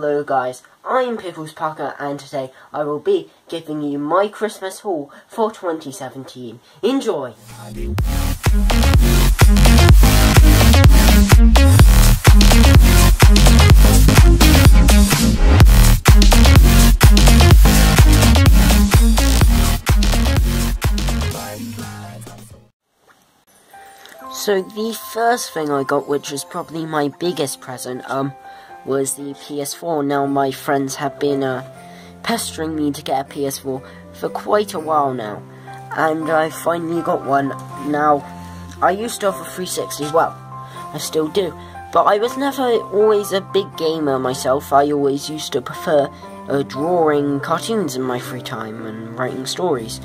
Hello guys, I'm Pickles Parker and today I will be giving you my Christmas haul for 2017. Enjoy! So the first thing I got, which was probably my biggest present, was the PS4. Now my friends have been pestering me to get a PS4 for quite a while now, and I finally got one. Now, I used to have a 360, well, I still do, but I was never always a big gamer myself. I always used to prefer drawing cartoons in my free time and writing stories.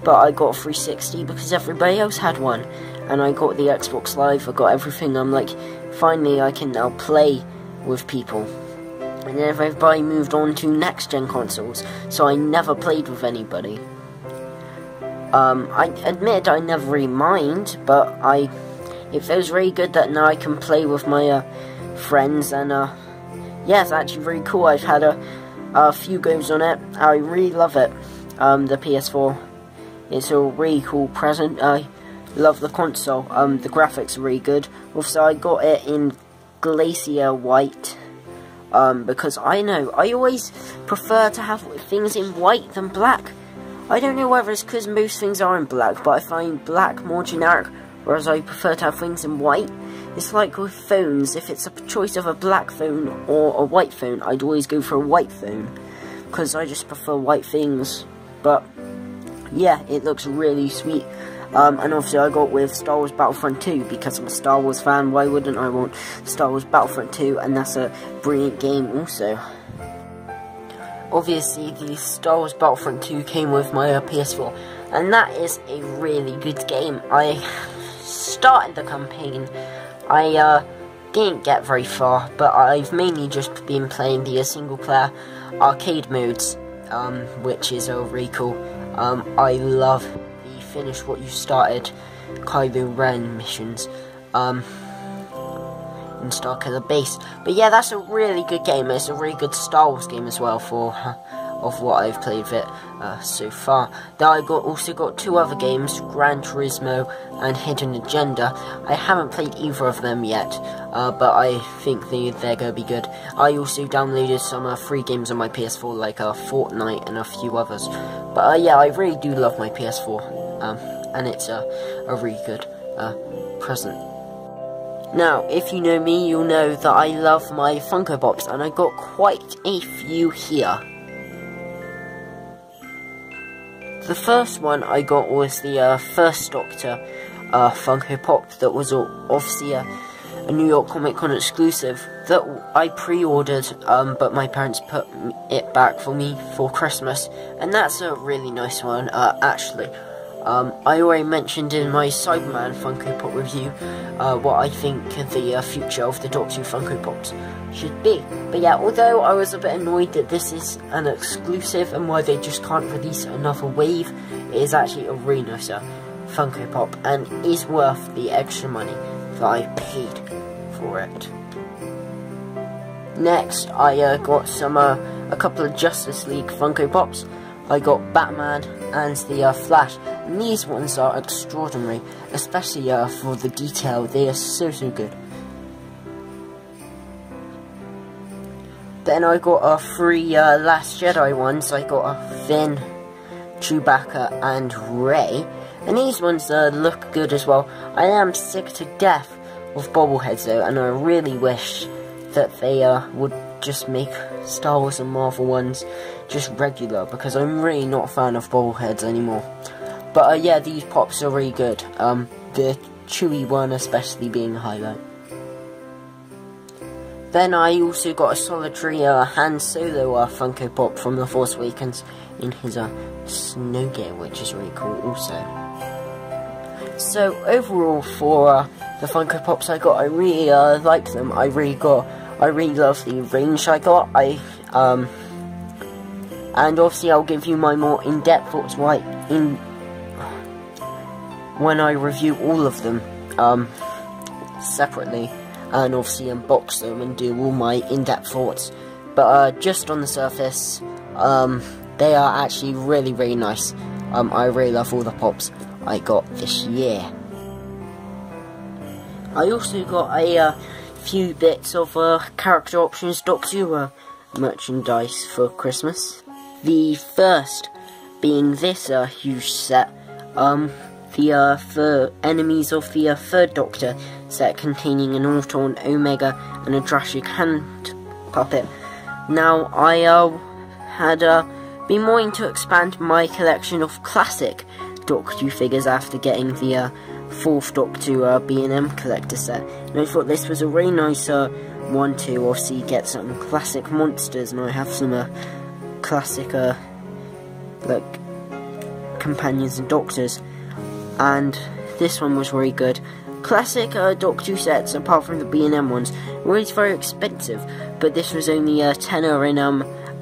But I got a 360 because everybody else had one, and I got the Xbox Live, I got everything. I'm like, finally I can now play with people. And then everybody moved on to next-gen consoles, so I never played with anybody. I admit I never really mind, but it feels really good that now I can play with my friends, and yeah, it's actually really cool. I've had a few goes on it. I really love it, the PS4. It's a really cool present. I love the console. The graphics are really good. Also, I got it in Glacier White, because I always prefer to have things in white than black. I don't know whether it's because most things are in black, but I find black more generic, whereas I prefer to have things in white. It's like with phones. If it's a choice of a black phone or a white phone, I'd always go for a white phone, because I just prefer white things. But yeah, it looks really sweet. And obviously I got with Star Wars Battlefront 2, because I'm a Star Wars fan. Why wouldn't I want Star Wars Battlefront 2? And that's a brilliant game also. Obviously, the Star Wars Battlefront 2 came with my PS4, and that is a really good game. I started the campaign. I didn't get very far, but I've mainly just been playing the single-player arcade modes, which is really cool. I love the finish what you started Kylo Ren missions in Starkiller Base. But yeah, that's a really good game. It's a really good Star Wars game as well of what I've played with it so far. Then I also got two other games, Gran Turismo and Hidden Agenda. I haven't played either of them yet, but I think they're going to be good. I also downloaded some free games on my PS4, like Fortnite and a few others. But yeah, I really do love my PS4, and it's a really good present. Now, if you know me, you'll know that I love my Funko Pops, and I got quite a few here. The first one I got was the First Doctor Funko Pop that was obviously a New York Comic Con exclusive that I pre-ordered, but my parents put it back for me for Christmas, and that's a really nice one, actually. I already mentioned in my Cyberman Funko Pop review what I think the future of the Doctor Who Funko Pops should be. But yeah, although I was a bit annoyed that this is an exclusive and why they just can't release another wave, it is actually a really nice Funko Pop and is worth the extra money that I paid for it. Next, I got a couple of Justice League Funko Pops. I got Batman and the Flash, and these ones are extraordinary, especially for the detail. They are so good. Then I got three Last Jedi ones. I got Finn, Chewbacca and Rey, and these ones look good as well. I am sick to death of bobbleheads though, and I really wish that they would just make Star Wars and Marvel ones just regular, because I'm really not a fan of bobbleheads anymore. But yeah, these pops are really good, the Chewie one especially being a highlight. Then I also got a solitary Han Solo Funko Pop from The Force Awakens in his snow gear, which is really cool also. So overall, for the Funko Pops I got, I really like them. I really love the range I got. And obviously I'll give you my more in-depth thoughts when I review all of them separately, and obviously unbox them and do all my in-depth thoughts but just on the surface, they are actually really, really nice. I really love all the pops I got this year. I also got a few bits of character options Doctor Who merchandise for Christmas. The first being this huge set, the Enemies of the Third Doctor set, containing an Auton, Omega and a Drashic hand puppet. Now, I had been wanting to expand my collection of classic Doctor Who figures after getting the 4th Doctor B&M collector set, and I thought this was a really nice one to obviously get some classic monsters, and I have some classic like companions and doctors, and this one was really good. Classic Doctor Who sets, apart from the B&M ones, were always very expensive, but this was only a tenner in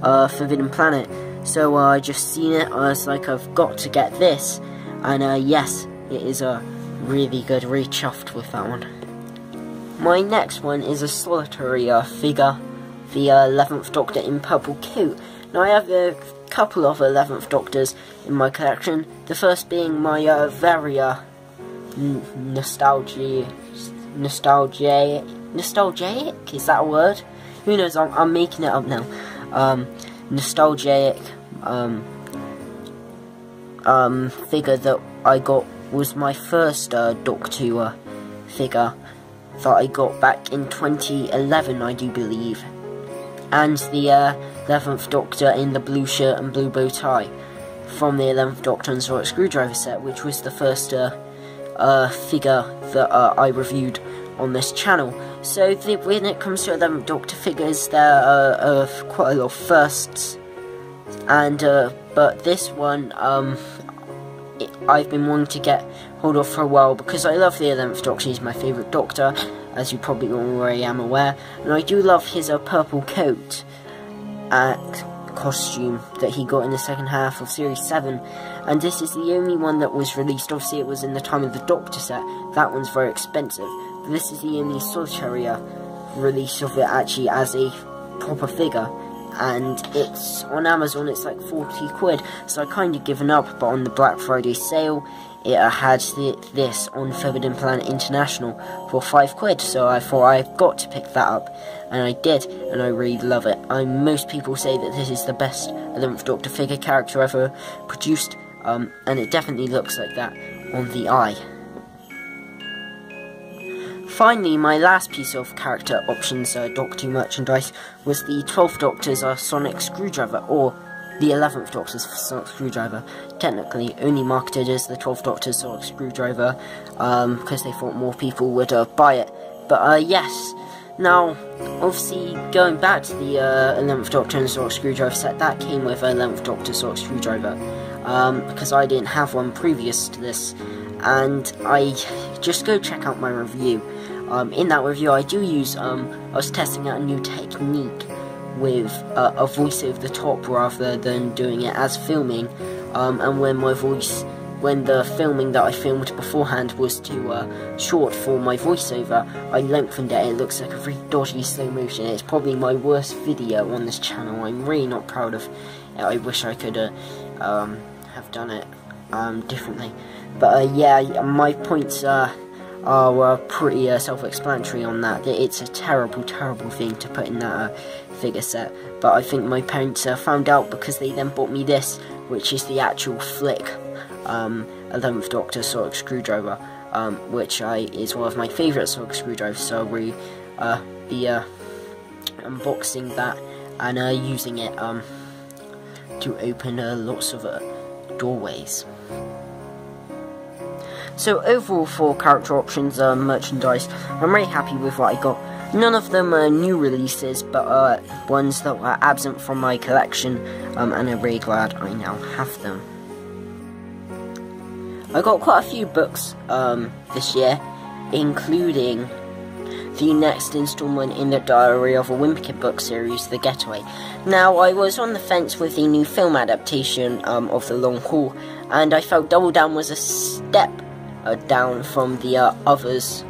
Forbidden Planet, so I just seen it, I was like, I've got to get this, and yes, it is really good, really chuffed with that one. My next one is a solitary figure, the 11th Doctor in purple coat. Now I have a couple of 11th Doctors in my collection, the first being my very nostalgic, is that a word? Who knows, I'm making it up now. Nostalgic figure that I got was my first Doctor Who figure that I got back in 2011, I do believe. And the 11th Doctor in the blue shirt and blue bow tie from the 11th Doctor and Sonic Screwdriver set, which was the first figure that I reviewed on this channel. So when it comes to 11th Doctor figures, there are quite a lot of firsts, and but this one I've been wanting to get hold of for a while because I love the 11th Doctor. He's my favourite Doctor, as you probably already am aware, and I do love his purple coat costume that he got in the second half of Series 7, and this is the only one that was released. Obviously it was in the time of the Doctor set, that one's very expensive, but this is the only solitary release of it actually as a proper figure, and it's on Amazon, it's like 40 quid, so I kind of given up, but on the Black Friday sale it had this on Forbidden Planet International for 5 quid, so I thought I've got to pick that up, and I did, and I really love it. Most people say that this is the best 11th Doctor figure character ever produced, and it definitely looks like that on the eye. Finally, my last piece of character options Doctor Who merchandise was the 12th Doctor's Sonic Screwdriver, or the 11th Doctor's Sonic Screwdriver, technically only marketed as the 12th Doctor's Sonic Screwdriver, because they thought more people would buy it. But yes, now, obviously, going back to the 11th Doctor and Sonic Screwdriver set, that came with 11th Doctor Sonic Screwdriver, because I didn't have one previous to this, and I just go check out my review. In that review, I do use, I was testing out a new technique with a voice over the top rather than doing it as filming, and when the filming that I filmed beforehand was too short for my voiceover, I lengthened it. It looks like a very dodgy slow motion. It's probably my worst video on this channel. I'm really not proud of it. I wish I could have done it differently, but yeah, my points are pretty self-explanatory on that. It's a terrible, terrible thing to put in that figure set, but I think my parents found out because they then bought me this, which is the actual flick 11th Doctor Sonic Screwdriver, which is one of my favourite Sonic Screwdrivers, so I'll really be unboxing that and using it to open lots of doorways. So overall, for character options merchandise, I'm really happy with what I got. None of them are new releases, but ones that were absent from my collection, and I'm really glad I now have them. I got quite a few books this year, including the next installment in the Diary of a Wimpy Kid book series, The Getaway. Now, I was on the fence with the new film adaptation of The Long Haul, and I felt Double Down was a step down from the others.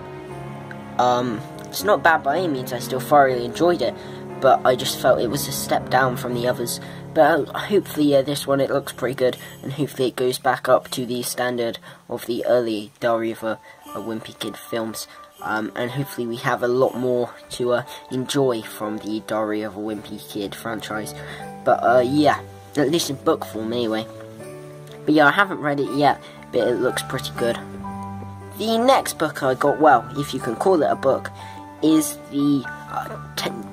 It's not bad by any means, I still thoroughly enjoyed it, but I just felt it was a step down from the others. But hopefully this one, it looks pretty good, and hopefully it goes back up to the standard of the early Diary of a Wimpy Kid films. And hopefully we have a lot more to enjoy from the Diary of a Wimpy Kid franchise. But yeah, at least in book form anyway. But yeah, I haven't read it yet, but it looks pretty good. The next book I got, well, if you can call it a book, is the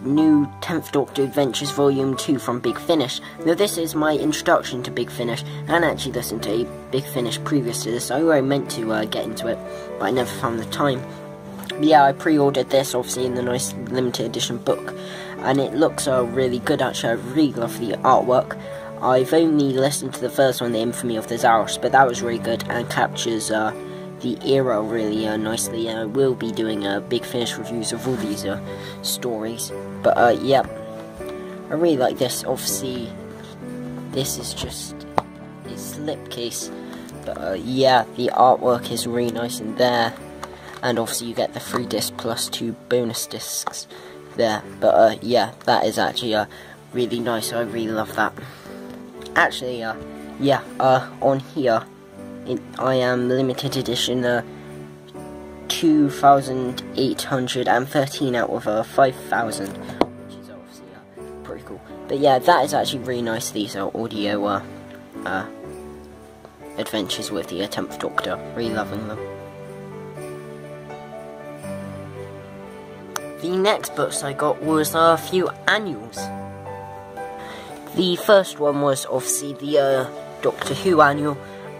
new 10th Doctor Adventures Volume 2 from Big Finish. Now this is my introduction to Big Finish, and I actually listened to Big Finish previous to this. I already meant to get into it, but I never found the time. But yeah, I pre-ordered this, obviously, in the nice limited edition book, and it looks really good actually. I really love the artwork. I've only listened to the first one, The Infamy of the Zaros, but that was really good and captures the era really nicely. I will be doing Big Finish reviews of all these stories. But yeah, I really like this. Obviously, this is just a slipcase. But yeah, the artwork is really nice in there. And obviously you get the 3 disc plus 2 bonus discs there. But yeah, that is actually really nice. I really love that. Actually, yeah, on here, I am limited edition 2,813 out of 5,000, which is obviously pretty cool. But yeah, that is actually really nice. These are audio adventures with the 10th Doctor. Really loving them. The next books I got was a few annuals. The first one was obviously the Doctor Who annual,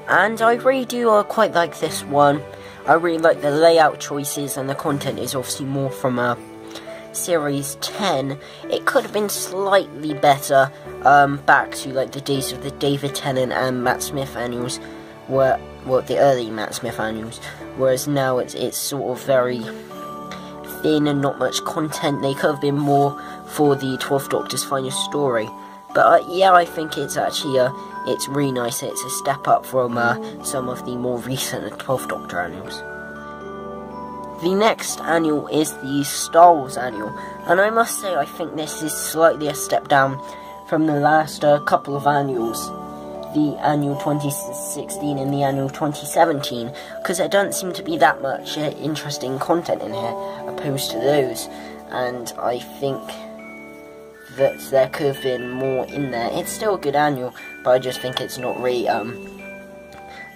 and I really do quite like this one. I really like the layout choices, and the content is obviously more from Series 10. It could have been slightly better back to like the days of the David Tennant and Matt Smith annuals, well, the early Matt Smith annuals, whereas now it's sort of very thin and not much content. They could have been more for the 12th Doctor's final story. But yeah, I think it's actually it's really nice. It's a step up from some of the more recent 12th Doctor annuals. The next annual is the Star Wars annual, and I must say I think this is slightly a step down from the last couple of annuals, the annual 2016 and the annual 2017, because there doesn't seem to be that much interesting content in here opposed to those, and I think that there could have been more in there. It's still a good annual, but I just think it's not really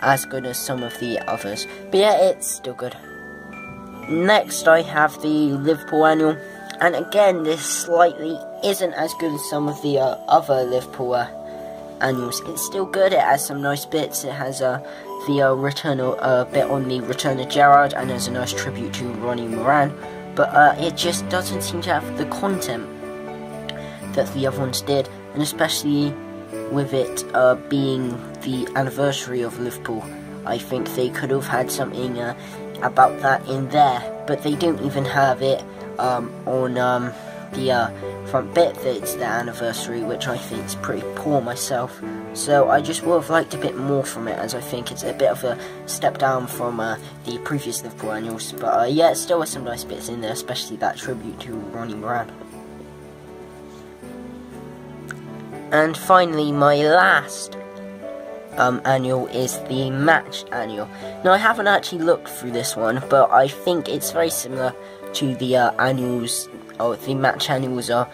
as good as some of the others. But yeah, it's still good. Next I have the Liverpool annual, and again this slightly isn't as good as some of the other Liverpool annuals. It's still good, it has some nice bits. It has the return bit on the return of Gerard, and there's a nice tribute to Ronnie Moran, but it just doesn't seem to have the content that the other ones did, and especially with it being the anniversary of Liverpool, I think they could have had something about that in there, but they don't even have it on the front bit that it's their anniversary, which I think is pretty poor myself. So I just would have liked a bit more from it, as I think it's a bit of a step down from the previous Liverpool annuals. But yeah, it still has some nice bits in there, especially that tribute to Ronnie Moran. And finally, my last annual is the Match annual. Now, I haven't actually looked through this one, but I think it's very similar to the annuals, or the Match annuals of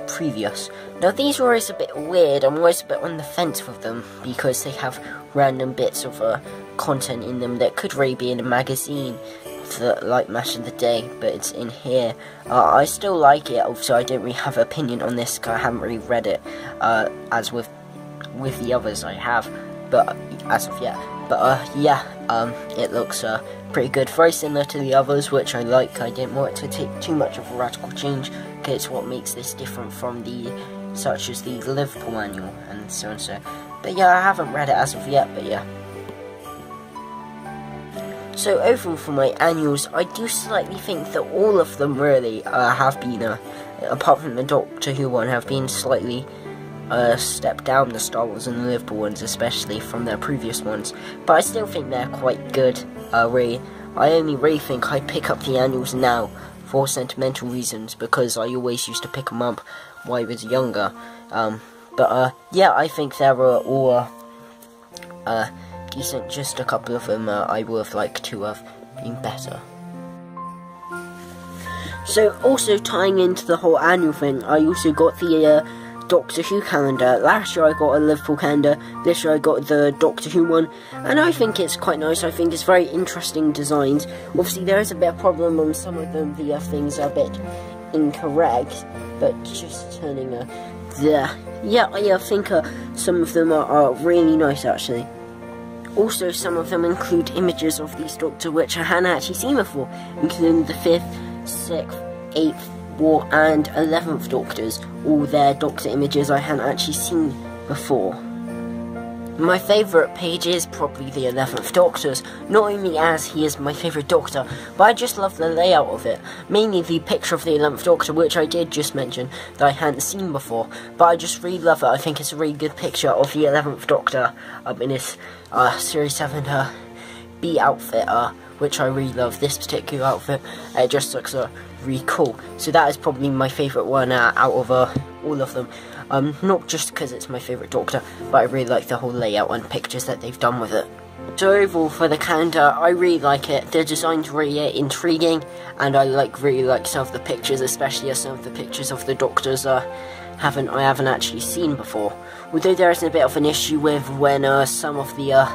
previous. Now, these were always a bit weird. I'm always a bit on the fence with them, because they have random bits of content in them that could really be in a magazine, like Match of the Day, but it's in here. I still like it, also I don't really have an opinion on this, because I haven't really read it, as with the others I have, but as of yet. But yeah, it looks pretty good, very similar to the others, which I like. I didn't want it to take too much of a radical change, because it's what makes this different from such as the Liverpool annual, and so and so. But yeah, I haven't read it as of yet, but yeah. So overall for my annuals, I do slightly think that all of them really have been, apart from the Doctor Who one, have been slightly stepped down, the Star Wars and the Liverpool ones, especially from their previous ones. But I still think they're quite good, really. I only really think I'd pick up the annuals now, for sentimental reasons, because I always used to pick them up when I was younger. Yeah, I think they were all decent. Just a couple of them I would have liked to have been better. So, also tying into the whole annual thing, I also got the Doctor Who calendar. Last year I got a Liverpool calendar, this year I got the Doctor Who one, and I think it's quite nice. I think it's very interesting designs. Obviously there is a bit of problem on some of them, the things are a bit incorrect, but just turning yeah, I think some of them are really nice actually. Also, some of them include images of these Doctors which I hadn't actually seen before, including the 5th, 6th, 8th, and 11th Doctors, all their Doctor images I hadn't actually seen before. My favourite page is probably the 11th Doctor's, not only as he is my favourite Doctor, but I just love the layout of it, mainly the picture of the 11th Doctor, which I did just mention that I hadn't seen before, but I just really love it. I think it's a really good picture of the 11th Doctor in his Series 7 B outfit, which I really love. This particular outfit, it just looks really cool. So that is probably my favourite one out of all of them. Not just because it's my favourite Doctor, but I really like the whole layout and pictures that they've done with it. So overall for the calendar, I really like it. The design's really intriguing, and I really like some of the pictures, especially as some of the pictures of the Doctors I haven't actually seen before. Although there is a bit of an issue with when some of the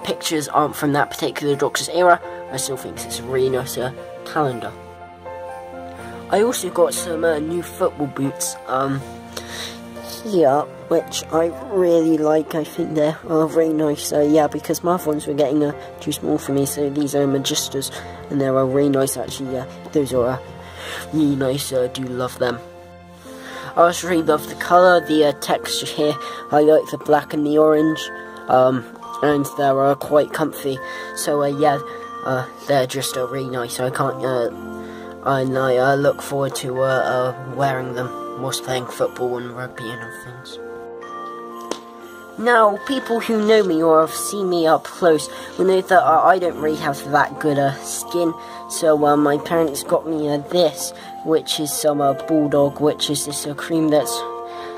pictures aren't from that particular Doctor's era, I still think it's a really nice calendar. I also got some new football boots here, which I really like. I think they're very nice. Yeah, because my ones were getting too small for me, so these are Magistas, and they're really nice actually. Yeah, those are really nice. I do love them. I also really love the colour, the texture here. I like the black and the orange, and they're quite comfy. So yeah, they're just really nice. I can't. And I look forward to wearing them whilst playing football and rugby and things. Now, people who know me or have seen me up close will know that I don't really have that good skin. So my parents got me this, which is some Bulldog, which is this cream that's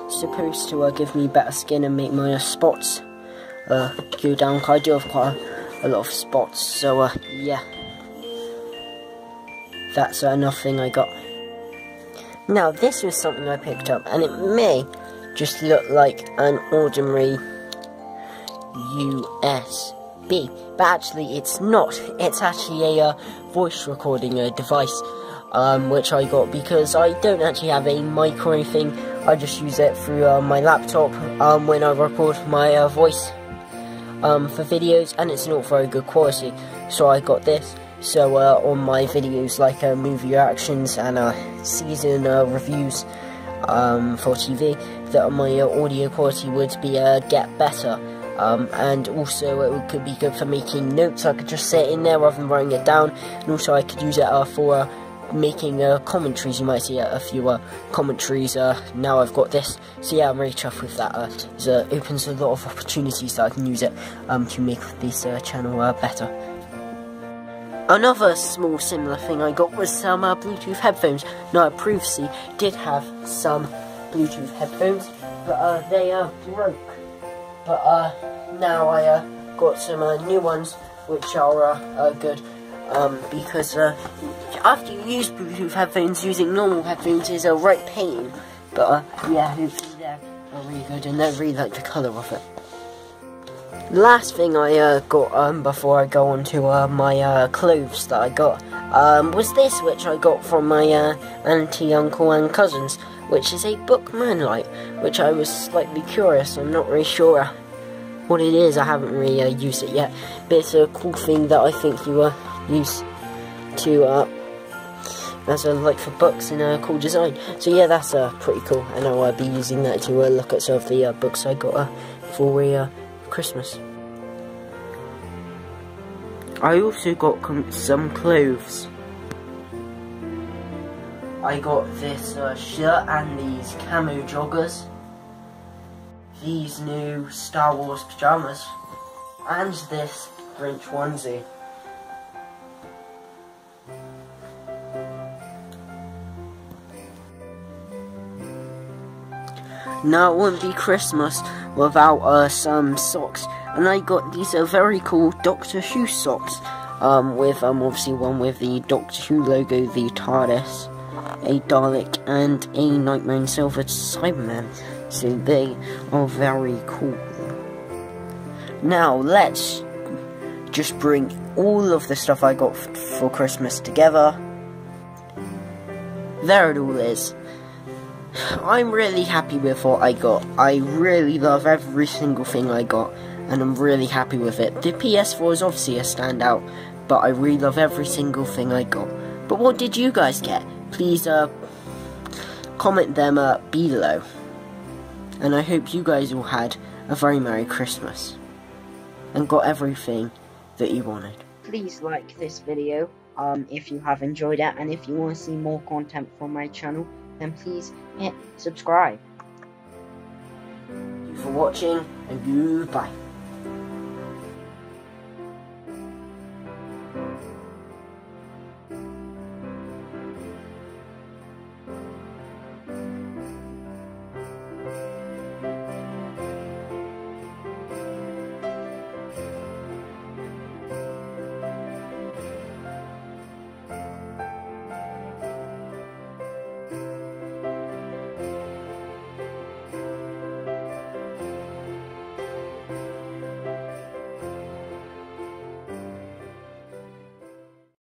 supposed to give me better skin and make my spots go down. I do have quite a lot of spots, so yeah. That's another thing I got. Now, this was something I picked up, and it may just look like an ordinary USB, but actually it's not. It's actually a voice recording device, which I got because I don't actually have a mic or anything. I just use it through my laptop when I record my voice for videos, and it's not very good quality, so I got this. So on my videos, like movie reactions and season reviews for TV, that my audio quality would be get better, and also it could be good for making notes. I could just sit in there rather than writing it down, and also I could use it for making commentaries. You might see a few commentaries. Now I've got this, so yeah, I'm really chuffed with that. It opens a lot of opportunities that I can use it to make this channel better. Another small similar thing I got was some Bluetooth headphones. Now I previously did have some Bluetooth headphones, but they broke. But now I got some new ones, which are good. Because after you use Bluetooth headphones, using normal headphones is a right pain. But yeah, hopefully they're really good, and I really like the colour of it. Last thing I got before I go on to my clothes that I got was this, which I got from my auntie, uncle and cousins, which is a book Moonlight, which I was slightly curious. I'm not really sure what it is. I haven't really used it yet, but it's a cool thing that I think you use to as a like for books in a cool design. So yeah, that's pretty cool, and I'll be using that to look at some of the books I got for Christmas. I also got some clothes. I got this shirt and these camo joggers, these new Star Wars pyjamas, and this Grinch onesie. No, it wouldn't be Christmas without some socks. And I got these very cool Doctor Who socks. With obviously one with the Doctor Who logo, the TARDIS, a Dalek, and a Nightmare in Silver Cyberman. So they are very cool. Now let's just bring all of the stuff I got for Christmas together. There it all is. I'm really happy with what I got. I really love every single thing I got, and I'm really happy with it. The PS4 is obviously a standout, but I really love every single thing I got. But what did you guys get? Please comment them below. And I hope you guys all had a very Merry Christmas and got everything that you wanted. Please like this video if you have enjoyed it, and if you want to see more content from my channel, then please hit subscribe. Thank you for watching, and goodbye.